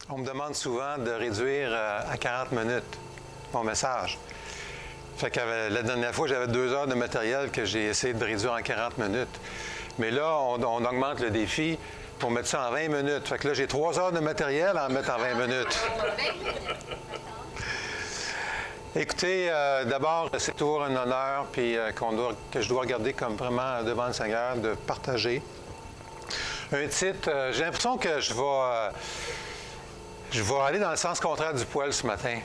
On me demande souvent de réduire à 40 minutes mon message. Fait que la dernière fois, j'avais 2 heures de matériel que j'ai essayé de réduire en 40 minutes. Mais là, on augmente le défi pour mettre ça en 20 minutes. Fait que là, j'ai 3 heures de matériel à en mettre en 20 minutes. Écoutez, d'abord, c'est toujours un honneur puis, que je dois regarder comme vraiment devant le Seigneur, de partager. Un titre, j'ai l'impression que je vais aller dans le sens contraire du poil ce matin.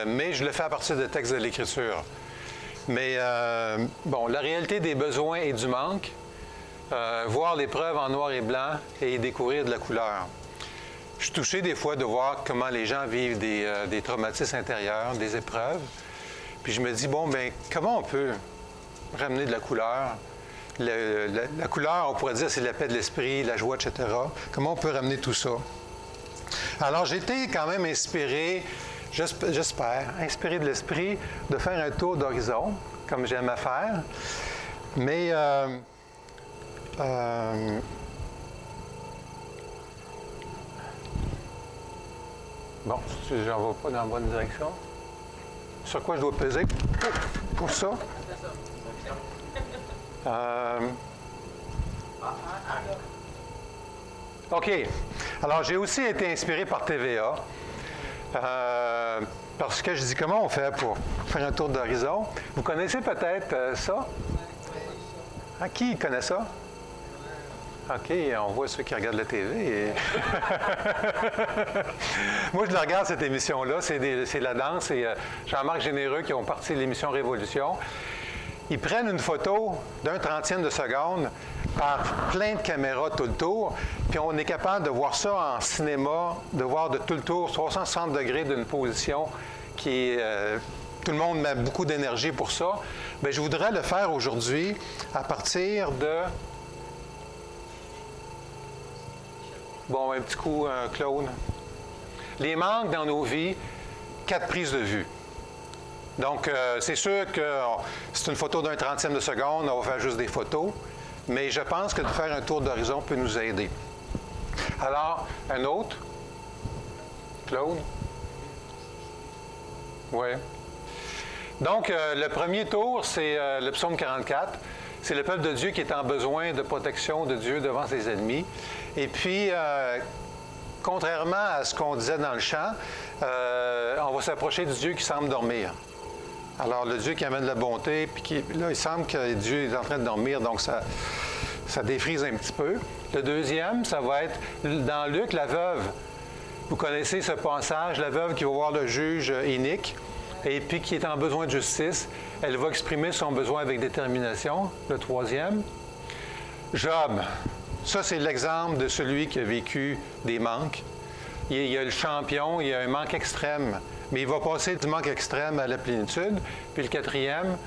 Mais je le fais à partir des textes de l'Écriture. Mais bon, la réalité des besoins et du manque, voir l'épreuve en noir et blanc et découvrir de la couleur. Je suis touché des fois de voir comment les gens vivent des traumatismes intérieurs, des épreuves. Puis je me dis, bon, bien, comment on peut ramener de la couleur? La couleur, on pourrait dire, c'est la paix de l'esprit, la joie, etc. Comment on peut ramener tout ça? Alors, j'ai été quand même inspiré, j'espère, inspiré de l'esprit, de faire un tour d'horizon, comme j'aime à faire. Mais bon, j'en vais pas dans la bonne direction. Sur quoi je dois peser pour ça? OK. Alors, j'ai aussi été inspiré par TVA. Parce que je dis, comment on fait pour faire un tour d'horizon? Vous connaissez peut-être ça? Ah, qui connaît ça? OK, on voit ceux qui regardent la TV. Moi, je la regarde, cette émission-là. C'est la danse. C'est Jean-Marc Généreux qui ont parti l'émission Révolution. Ils prennent une photo d'un 30e de seconde par plein de caméras tout le tour, puis on est capable de voir ça en cinéma, de voir de tout le tour, 360 degrés d'une position qui est... tout le monde met beaucoup d'énergie pour ça. Bien, je voudrais le faire aujourd'hui à partir de... Bon, un petit coup, Claude. Les manques dans nos vies, 4 prises de vue. Donc, c'est sûr que c'est une photo d'un 30e de seconde, on va faire juste des photos, mais je pense que de faire un tour d'horizon peut nous aider. Alors, un autre? Claude? Oui. Donc, le premier tour, c'est le psaume 44. C'est le peuple de Dieu qui est en besoin de protection de Dieu devant ses ennemis. Et puis, contrairement à ce qu'on disait dans le chant, on va s'approcher du Dieu qui semble dormir. Alors, le Dieu qui amène la bonté, puis là, il semble que Dieu est en train de dormir, donc ça défrise un petit peu. Le deuxième, ça va être dans Luc, la veuve. Vous connaissez ce passage, la veuve qui va voir le juge inique, et puis qui est en besoin de justice. Elle va exprimer son besoin avec détermination. Le troisième, Job. Ça, c'est l'exemple de celui qui a vécu des manques. Il y a le champion, il y a un manque extrême. Mais il va passer du manque extrême à la plénitude. Puis le quatrième,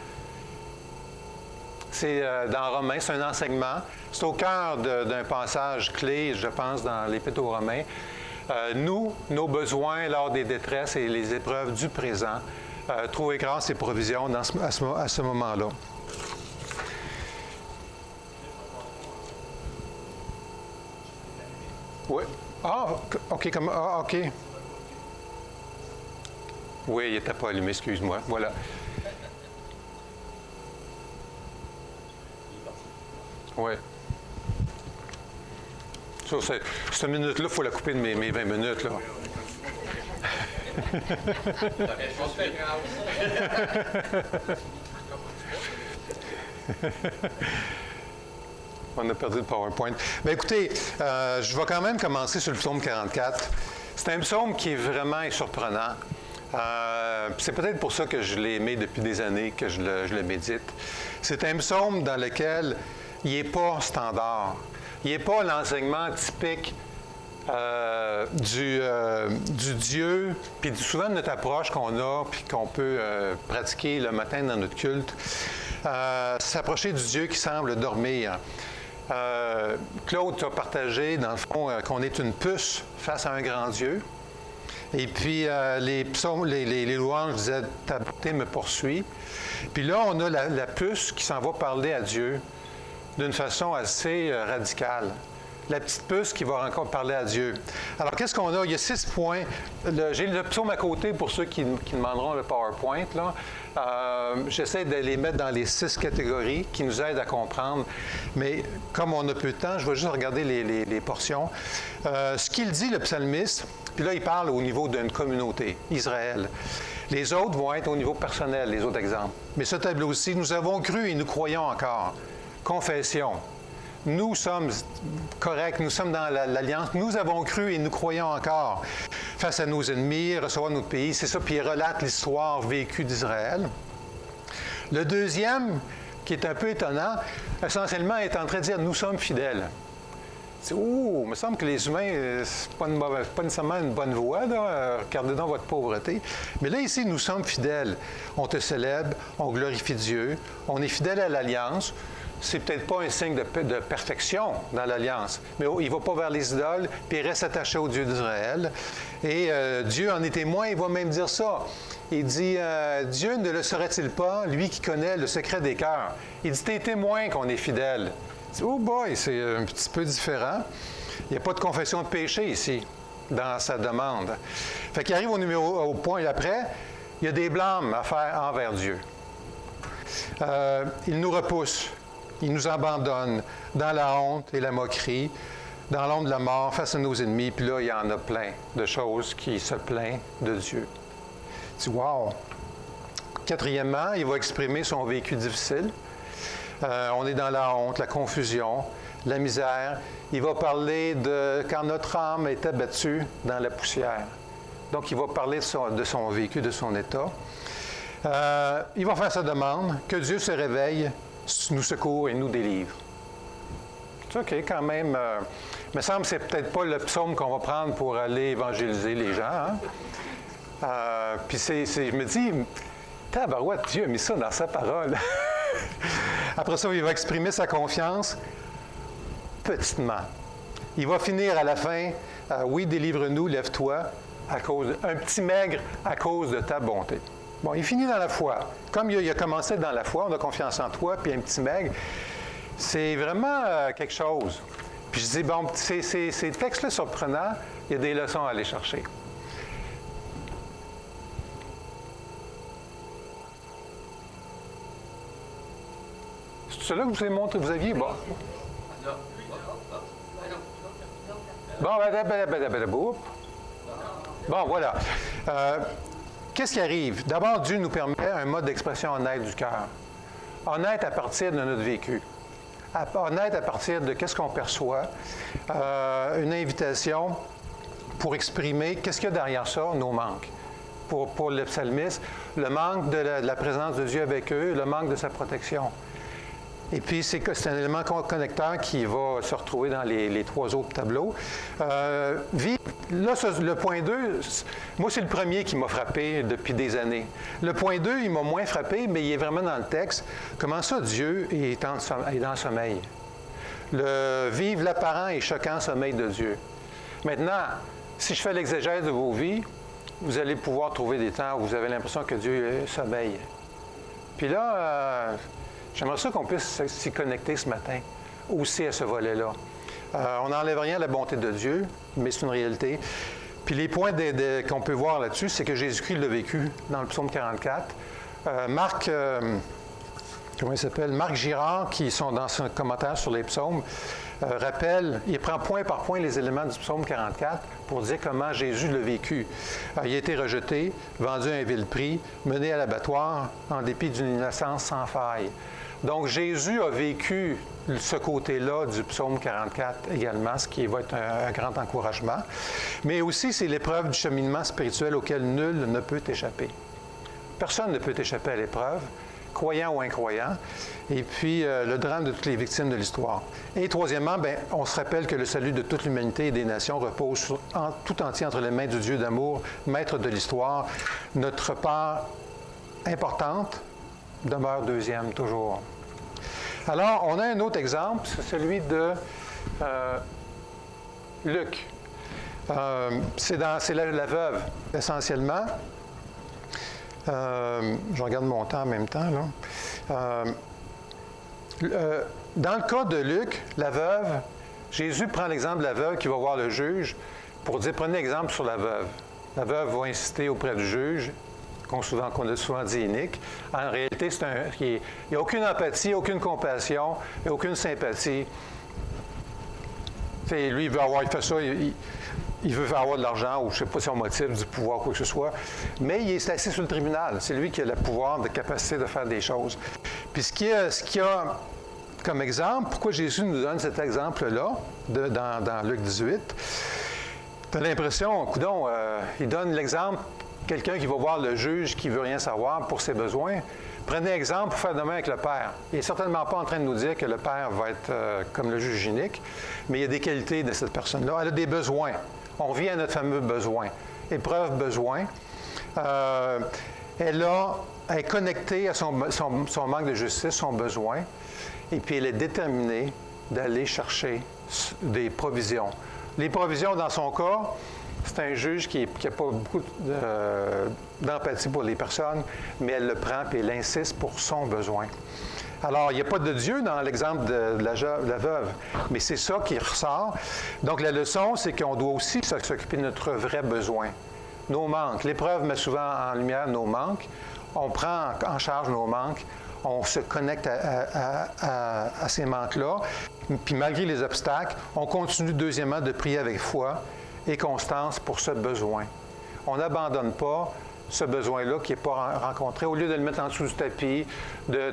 c'est dans Romains, c'est un enseignement. C'est au cœur d'un passage clé, je pense, dans l'Épître aux Romains. Nos besoins lors des détresses et les épreuves du présent, trouver grâce et provision à ce moment-là. Oui. Ah, OK. OK. Oui, il n'était pas allumé, excuse-moi. Voilà. Oui. Ça, cette minute-là, il faut la couper de mes 20 minutes, là. On a perdu le PowerPoint. Mais écoutez, je vais quand même commencer sur le psaume 44. C'est un psaume qui est vraiment surprenant. C'est peut-être pour ça que je l'ai aimé depuis des années, que je le médite. C'est un psaume dans lequel il n'est pas standard. Il n'est pas l'enseignement typique du Dieu, puis souvent de notre approche qu'on a, puis qu'on peut pratiquer le matin dans notre culte. S'approcher du Dieu qui semble dormir. Claude a partagé, dans le fond, qu'on est une puce face à un grand Dieu. Et puis, les louanges disaient « Ta bonté me poursuit ». Puis là, on a la puce qui s'en va parler à Dieu d'une façon assez radicale. la petite puce qui va encore parler à Dieu. Alors, qu'est-ce qu'on a? Il y a 6 points. J'ai le psaume à côté pour ceux qui demanderont le PowerPoint. J'essaie de les mettre dans les 6 catégories qui nous aident à comprendre. Mais comme on a peu de temps, je vais juste regarder les portions. Ce qu'il dit, le psalmiste, puis là, il parle au niveau d'une communauté, Israël. Les autres vont être au niveau personnel, les autres exemples. Mais ce tableau-ci, nous avons cru et nous croyons encore. Confession. Nous sommes corrects, nous sommes dans l'Alliance, nous avons cru et nous croyons encore face à nos ennemis, recevoir notre pays. C'est ça, puis il relate l'histoire vécue d'Israël. Le deuxième, qui est un peu étonnant, essentiellement est en train de dire « nous sommes fidèles ». Il me semble que les humains, c'est pas nécessairement une bonne voie, là. Regardez donc votre pauvreté. Mais là, ici, nous sommes fidèles. On te célèbre, on glorifie Dieu, on est fidèle à l'Alliance. C'est peut-être pas un signe de perfection dans l'Alliance, mais il ne va pas vers les idoles, puis il reste attaché au Dieu d'Israël. Et Dieu en est témoin, il va même dire ça. Il dit, Dieu ne le saurait-il pas, lui qui connaît le secret des cœurs. Il dit, t'es témoin qu'on est fidèle. Oh boy, c'est un petit peu différent. Il n'y a pas de confession de péché ici, dans sa demande. Fait qu'il arrive au point après, il y a des blâmes à faire envers Dieu. Il nous repousse, il nous abandonne dans la honte et la moquerie, dans l'ombre de la mort, face à nos ennemis. Puis là, il y en a plein de choses qui se plaignent de Dieu. Tu dis, wow! Quatrièmement, il va exprimer son vécu difficile. On est dans la honte, la confusion, la misère. Il va parler de quand notre âme était battue dans la poussière. Donc, il va parler de son vécu, de son état. Il va faire sa demande, que Dieu se réveille, nous secourt et nous délivre. C'est OK, quand même. Il me semble que c'est peut-être pas le psaume qu'on va prendre pour aller évangéliser les gens. Hein? Puis je me dis, tabarouette, Dieu a mis ça dans sa parole. Après ça, il va exprimer sa confiance petitement. Il va finir à la fin, oui, délivre-nous, lève-toi, un petit maigre à cause de ta bonté. Bon, il finit dans la foi. Comme il a commencé dans la foi, on a confiance en toi, puis un petit maigre, c'est vraiment quelque chose. Puis je dis, bon, ces textes-là surprenants, il y a des leçons à aller chercher. C'est celui-là que je vous ai montré, vous aviez? Bon. Bon, voilà. Qu'est-ce qui arrive? D'abord, Dieu nous permet un mode d'expression honnête du cœur. Honnête à partir de notre vécu. Honnête à partir de qu'est-ce qu'on perçoit. Une invitation pour exprimer qu'est-ce qu'il y a derrière ça, nos manques. Pour le psalmiste, le manque de la présence de Dieu avec eux, le manque de sa protection. Et puis, c'est un élément connecteur qui va se retrouver dans les 3 autres tableaux. Là, le point 2, moi, c'est le premier qui m'a frappé depuis des années. Le point 2, il m'a moins frappé, mais il est vraiment dans le texte. Comment ça, Dieu est dans le sommeil? Le vivre l'apparent et choquant sommeil de Dieu. Maintenant, si je fais l'exégèse de vos vies, vous allez pouvoir trouver des temps où vous avez l'impression que Dieu sommeille. Puis là, j'aimerais ça qu'on puisse s'y connecter ce matin, aussi à ce volet-là. On n'enlève rien à la bonté de Dieu, mais c'est une réalité. Puis les points qu'on peut voir là-dessus, c'est que Jésus-Christ l'a vécu dans le psaume 44. Marc Girard, qui sont dans son commentaire sur les psaumes, rappelle, il prend point par point les éléments du psaume 44 pour dire comment Jésus l'a vécu. Il a été rejeté, vendu à un vil prix, mené à l'abattoir, en dépit d'une innocence sans faille. Donc, Jésus a vécu ce côté-là du psaume 44 également, ce qui va être un grand encouragement. Mais aussi, c'est l'épreuve du cheminement spirituel auquel nul ne peut échapper. Personne ne peut échapper à l'épreuve, croyant ou incroyant. Et puis, le drame de toutes les victimes de l'histoire. Et troisièmement, on se rappelle que le salut de toute l'humanité et des nations repose tout entier entre les mains du Dieu d'amour, maître de l'histoire. Notre part importante demeure deuxième, toujours. Alors, on a un autre exemple, c'est celui de Luc. C'est la veuve, essentiellement. Je regarde mon temps en même temps, là. Dans le cas de Luc, la veuve, Jésus prend l'exemple de la veuve qui va voir le juge pour dire, prenez exemple sur la veuve. La veuve va insister auprès du juge, qu'on a souvent dit inique. En réalité, il n'y a aucune empathie, aucune compassion, et aucune sympathie. T'sais, lui, il fait ça, il veut avoir de l'argent, ou je ne sais pas son motif, du pouvoir, quoi que ce soit. Mais il est assis sur le tribunal. C'est lui qui a le pouvoir, la capacité de faire des choses. Puis ce qu'il y a comme exemple, pourquoi Jésus nous donne cet exemple-là, dans Luc 18, tu as l'impression, coudonc, il donne l'exemple, quelqu'un qui va voir le juge qui ne veut rien savoir pour ses besoins. Prenez exemple pour faire de même avec le Père. Il n'est certainement pas en train de nous dire que le Père va être comme le juge unique, mais il y a des qualités de cette personne-là. Elle a des besoins. On revient à notre fameux besoin. Épreuve, besoin. Elle est connectée à son manque de justice, son besoin, et puis elle est déterminée d'aller chercher des provisions. Les provisions, dans son cas, c'est un juge qui n'a pas beaucoup d'empathie pour les personnes, mais elle le prend et elle insiste pour son besoin. Alors, il n'y a pas de Dieu dans l'exemple de la veuve, mais c'est ça qui ressort. Donc, la leçon, c'est qu'on doit aussi s'occuper de notre vrai besoin, nos manques. L'épreuve met souvent en lumière nos manques. On prend en charge nos manques. On se connecte à ces manques-là. Puis malgré les obstacles, on continue deuxièmement de prier avec foi et constance pour ce besoin. On n'abandonne pas ce besoin-là qui n'est pas rencontré. Au lieu de le mettre en dessous du tapis, de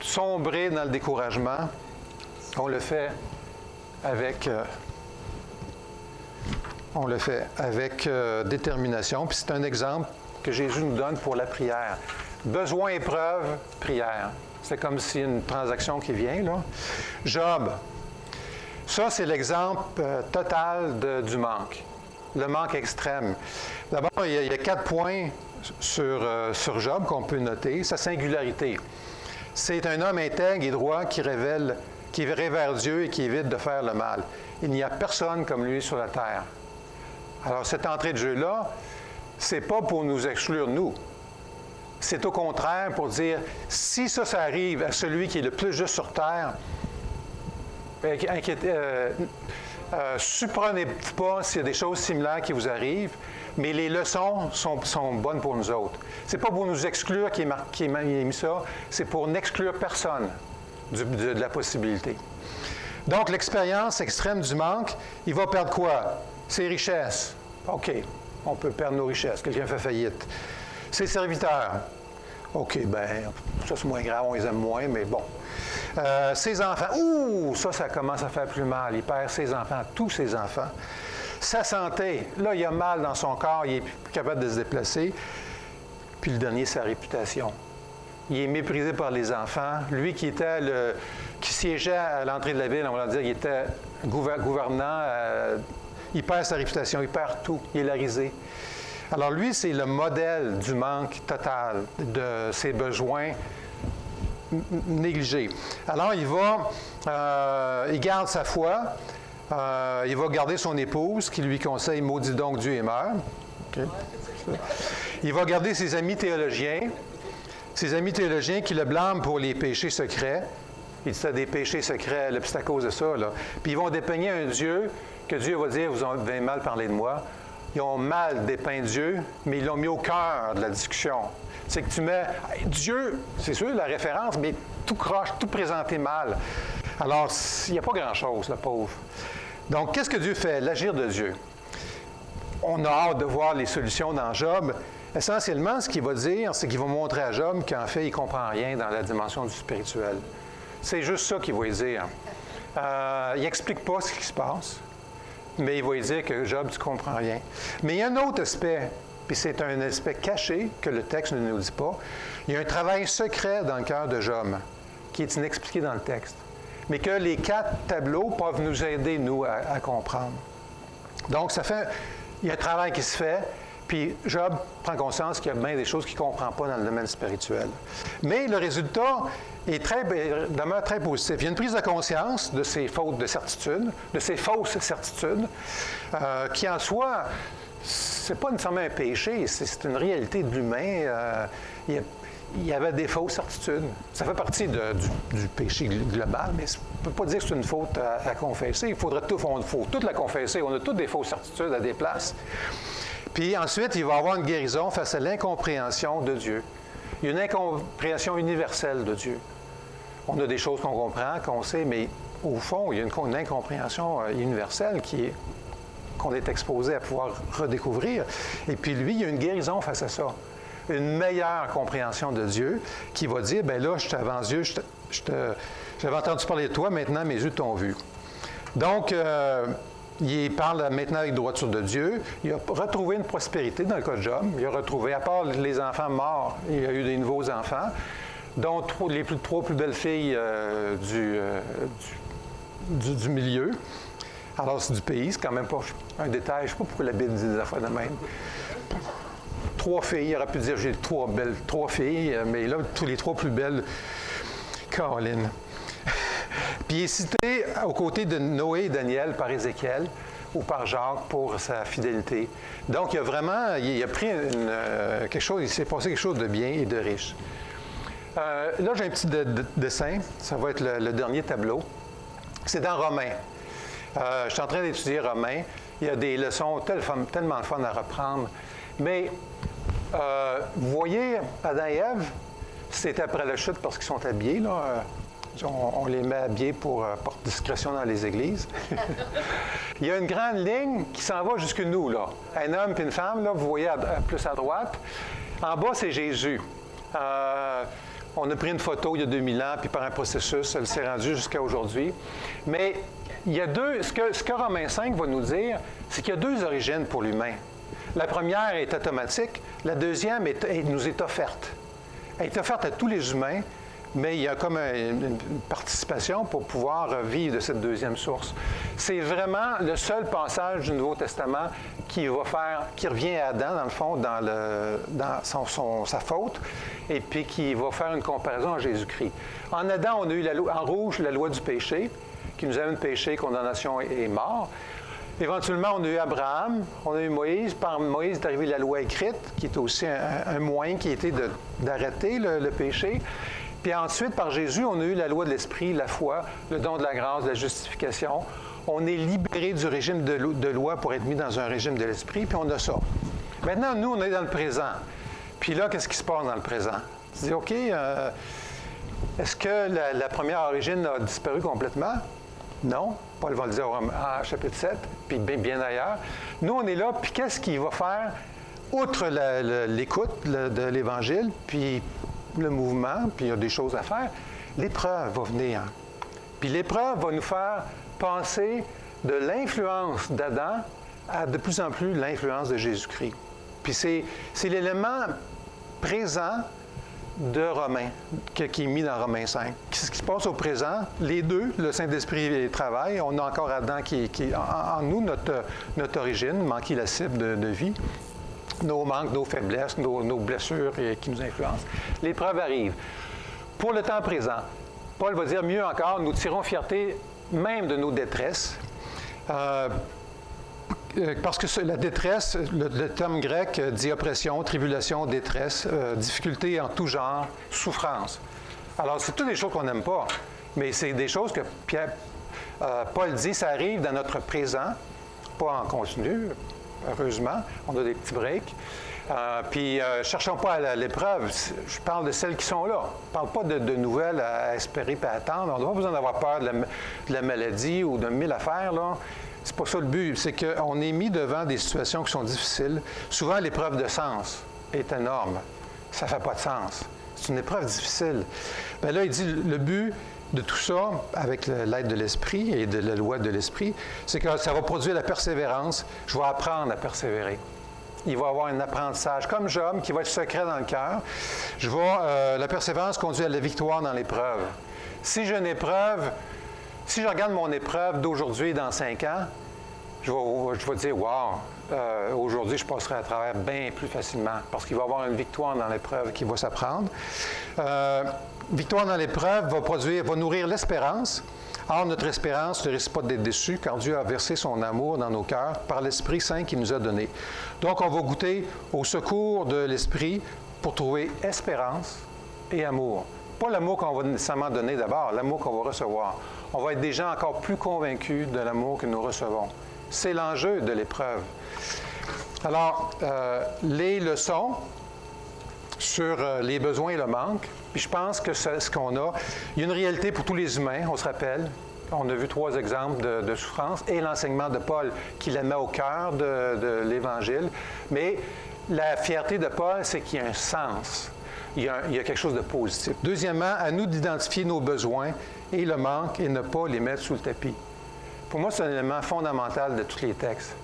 sombrer dans le découragement, on le fait avec détermination. Puis c'est un exemple que Jésus nous donne pour la prière. Besoin, épreuve, prière. C'est comme s'il y a une transaction qui vient, là. Job. Ça, c'est l'exemple total du manque. Le manque extrême. D'abord, il y a 4 points sur Job qu'on peut noter. Sa singularité. C'est un homme intègre et droit qui révère Dieu et qui évite de faire le mal. Il n'y a personne comme lui sur la terre. Alors, cette entrée de jeu-là, c'est pas pour nous exclure, nous. C'est au contraire pour dire, si ça arrive à celui qui est le plus juste sur terre, supprenez pas s'il y a des choses similaires qui vous arrivent, mais les leçons sont bonnes pour nous autres. C'est pas pour nous exclure qu'il est mis ça, c'est pour n'exclure personne de la possibilité. Donc, l'expérience extrême du manque, il va perdre quoi? Ses richesses. OK, on peut perdre nos richesses. Quelqu'un fait faillite. Ses serviteurs. OK, bien, ça c'est moins grave, on les aime moins, mais bon. Ses enfants. Ouh, ça commence à faire plus mal. Il perd ses enfants, tous ses enfants. Sa santé. Là, il a mal dans son corps, il n'est plus capable de se déplacer. Puis le dernier, sa réputation. Il est méprisé par les enfants. Lui qui siégeait à l'entrée de la ville, on va dire, il était gouvernant, il perd sa réputation, il perd tout, il est larisé. Alors lui, c'est le modèle du manque total de ses besoins négligés. Alors il garde sa foi, il va garder son épouse qui lui conseille « Maudis donc Dieu et meurt okay. ». Il va garder ses amis théologiens qui le blâment pour les péchés secrets. Il dit, tu as des péchés secrets, là, puis c'est à cause de ça. Là. Puis ils vont dépeigner un Dieu que Dieu va dire, vous avez mal parlé de moi. Ils ont mal dépeint Dieu, mais ils l'ont mis au cœur de la discussion. C'est que tu mets Dieu, c'est sûr, la référence, mais tout croche, tout présenté mal. Alors, il n'y a pas grand-chose, le pauvre. Donc, qu'est-ce que Dieu fait? L'agir de Dieu. On a hâte de voir les solutions dans Job. Essentiellement, ce qu'il va dire, c'est qu'il va montrer à Job qu'en fait, il ne comprend rien dans la dimension du spirituel. C'est juste ça qu'il va dire. Il n'explique pas ce qui se passe, mais il va dire que Job, tu ne comprends rien. Mais il y a un autre aspect, puis c'est un aspect caché que le texte ne nous dit pas. Il y a un travail secret dans le cœur de Job qui est inexpliqué dans le texte, mais que les 4 tableaux peuvent nous aider, nous, à comprendre. Donc, il y a un travail qui se fait, puis Job prend conscience qu'il y a bien des choses qu'il ne comprend pas dans le domaine spirituel. Mais le résultat demeure très positif. Il y a une prise de conscience de ses fautes de certitude, de ses fausses certitudes, qui en soi, c'est pas nécessairement un péché, c'est une réalité de l'humain. il y avait des fausses certitudes. Ça fait partie du péché global, mais on ne peut pas dire que c'est une faute à confesser. Il faut toute la confesser. On a toutes des fausses certitudes à des places. Puis ensuite, il va y avoir une guérison face à l'incompréhension de Dieu. Il y a une incompréhension universelle de Dieu. On a des choses qu'on comprend, qu'on sait, mais au fond, il y a une incompréhension universelle qu'on est exposé à pouvoir redécouvrir. Et puis lui, il y a une guérison face à ça. Une meilleure compréhension de Dieu qui va dire, bien là, je t'avance Dieu, j'avais entendu parler de toi, maintenant mes yeux t'ont vu. Donc, il parle maintenant avec droiture de Dieu. Il a retrouvé une prospérité dans le cas de Job. Il a retrouvé, à part les enfants morts, il y a eu des nouveaux enfants, dont les trois plus belles filles du milieu. Alors, c'est du pays, c'est quand même pas un détail. Je ne sais pas pourquoi la Bible dit des affaires de même. 3 filles, il aurait pu dire j'ai 3 filles, mais là, tous les 3 plus belles, Caroline. Puis il est cité aux côtés de Noé et Daniel par Ézéchiel ou par Jacques pour sa fidélité. Donc, il a pris quelque chose, il s'est passé quelque chose de bien et de riche. Là, j'ai un petit dessin, ça va être le dernier tableau. C'est dans Romains. Je suis en train d'étudier Romains. Il y a des leçons tellement fun à reprendre. Mais, vous voyez, Adam et Ève, c'est après la chute parce qu'ils sont habillés, là. On les met habillés pour discrétion dans les églises. Il y a une grande ligne qui s'en va jusque nous, là. Un homme et une femme, là, vous voyez plus à droite. En bas, c'est Jésus. On a pris une photo il y a 2000 ans, puis par un processus, elle s'est rendue jusqu'à aujourd'hui. Mais il y a ce que Romains 5 va nous dire, c'est qu'il y a 2 origines pour l'humain. La première est automatique, la deuxième nous est offerte. Elle est offerte à tous les humains, mais il y a comme une participation pour pouvoir vivre de cette deuxième source. C'est vraiment le seul passage du Nouveau Testament qui revient à Adam, dans le fond, dans sa faute, et puis qui va faire une comparaison à Jésus-Christ. En Adam, on a eu en rouge la loi du péché, qui nous amène péché, condamnation et mort. Éventuellement, on a eu Abraham, on a eu Moïse. Par Moïse est arrivée la loi écrite, qui est aussi un moyen qui était d'arrêter le péché. Puis ensuite, par Jésus, on a eu la loi de l'Esprit, la foi, le don de la grâce, la justification. On est libéré du régime de loi pour être mis dans un régime de l'Esprit, puis on a ça. Maintenant, nous, on est dans le présent. Puis là, qu'est-ce qui se passe dans le présent? Tu dis, OK, est-ce que la première origine a disparu complètement? Non. Paul va le dire en chapitre 7, puis bien ailleurs. Nous, on est là, puis qu'est-ce qu'il va faire, outre l'écoute de l'Évangile, puis le mouvement, puis il y a des choses à faire, l'épreuve va venir. Puis l'épreuve va nous faire passer de l'influence d'Adam à de plus en plus l'influence de Jésus-Christ. Puis c'est l'élément présent de Romains, qui est mis dans Romains 5. Qu'est-ce qui se passe au présent? Les deux, le Saint-Esprit travaille. On a encore Adam qui en nous, notre origine, manquer la cible de vie. Nos manques, nos faiblesses, nos blessures qui nous influencent. L'épreuve arrive. Pour le temps présent, Paul va dire mieux encore, nous tirons fierté même de nos détresses. Parce que la détresse, le terme grec dit oppression, tribulation, détresse, difficulté en tout genre, souffrance. Alors, c'est toutes des choses qu'on n'aime pas, mais c'est des choses que Paul dit, ça arrive dans notre présent, pas en continu, heureusement, on a des petits breaks. Puis, cherchons pas à l'épreuve, je parle de celles qui sont là. Je ne parle pas de nouvelles à espérer et à attendre. On n'a pas besoin d'avoir peur de la maladie ou de 1000 affaires, là. C'est pas ça le but, c'est qu'on est mis devant des situations qui sont difficiles. Souvent, l'épreuve de sens est énorme. Ça ne fait pas de sens. C'est une épreuve difficile. Bien là, il dit, le but de tout ça, avec l'aide de l'Esprit et de la loi de l'Esprit, c'est que ça va produire la persévérance. Je vais apprendre à persévérer. Il va y avoir un apprentissage, comme Job, qui va être secret dans le cœur. La persévérance conduit à la victoire dans l'épreuve. Si j'ai une épreuve, si je regarde mon épreuve d'aujourd'hui dans 5 ans, je vais dire, wow, aujourd'hui, je passerai à travers bien plus facilement parce qu'il va y avoir une victoire dans l'épreuve qui va s'apprendre. Victoire dans l'épreuve va nourrir l'espérance. Or, notre espérance ne risque pas d'être déçue car Dieu a versé son amour dans nos cœurs par l'Esprit Saint qu'il nous a donné. Donc, on va goûter au secours de l'Esprit pour trouver espérance et amour. Pas l'amour qu'on va nécessairement donner d'abord, l'amour qu'on va recevoir. On va être des gens encore plus convaincus de l'amour que nous recevons. C'est l'enjeu de l'épreuve. Alors, les leçons sur les besoins et le manque, puis je pense que ce qu'on a, il y a une réalité pour tous les humains, on se rappelle. On a vu 3 exemples de souffrance et l'enseignement de Paul qui la met au cœur de l'Évangile. Mais la fierté de Paul, c'est qu'il y a un sens. Il y a quelque chose de positif. Deuxièmement, à nous d'identifier nos besoins et le manque et ne pas les mettre sous le tapis. Pour moi, c'est un élément fondamental de tous les textes.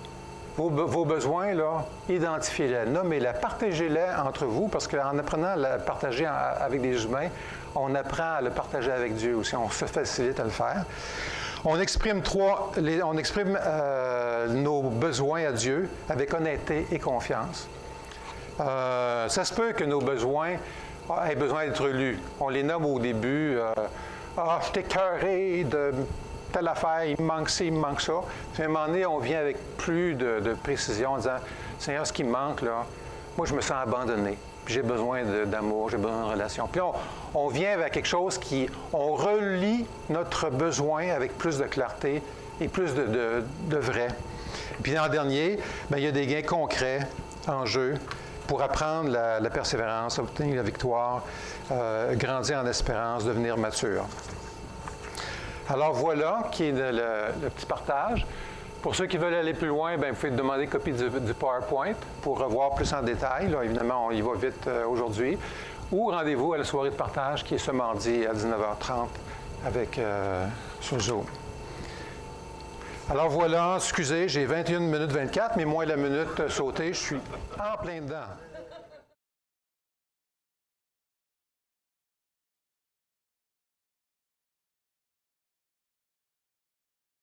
Vos besoins, là, identifiez-les, nommez-les, partagez-les entre vous, parce qu'en apprenant à le partager avec des humains, on apprend à le partager avec Dieu aussi, on se facilite à le faire. On exprime nos besoins à Dieu avec honnêteté et confiance. Ça se peut que nos besoins aient besoin d'être lus. On les nomme au début, je suis écœuré de telle affaire, il me manque ci, il me manque ça. Puis à un moment donné, on vient avec plus de précision en disant, Seigneur, ce qui me manque, là, moi, je me sens abandonné. Puis j'ai besoin d'amour, j'ai besoin de relation. Puis on vient avec quelque chose on relie notre besoin avec plus de clarté et plus de vrai. Puis en dernier, bien, il y a des gains concrets en jeu pour apprendre la persévérance, obtenir la victoire, grandir en espérance, devenir mature. Alors voilà qui est le petit partage. Pour ceux qui veulent aller plus loin, bien, vous pouvez demander une copie du PowerPoint pour revoir plus en détail. Là, évidemment, on y va vite aujourd'hui. Ou rendez-vous à la soirée de partage qui est ce mardi à 19h30 sur Zoom. Alors voilà, excusez, j'ai 21 minutes 24, mais moins la minute sautée, je suis en plein dedans.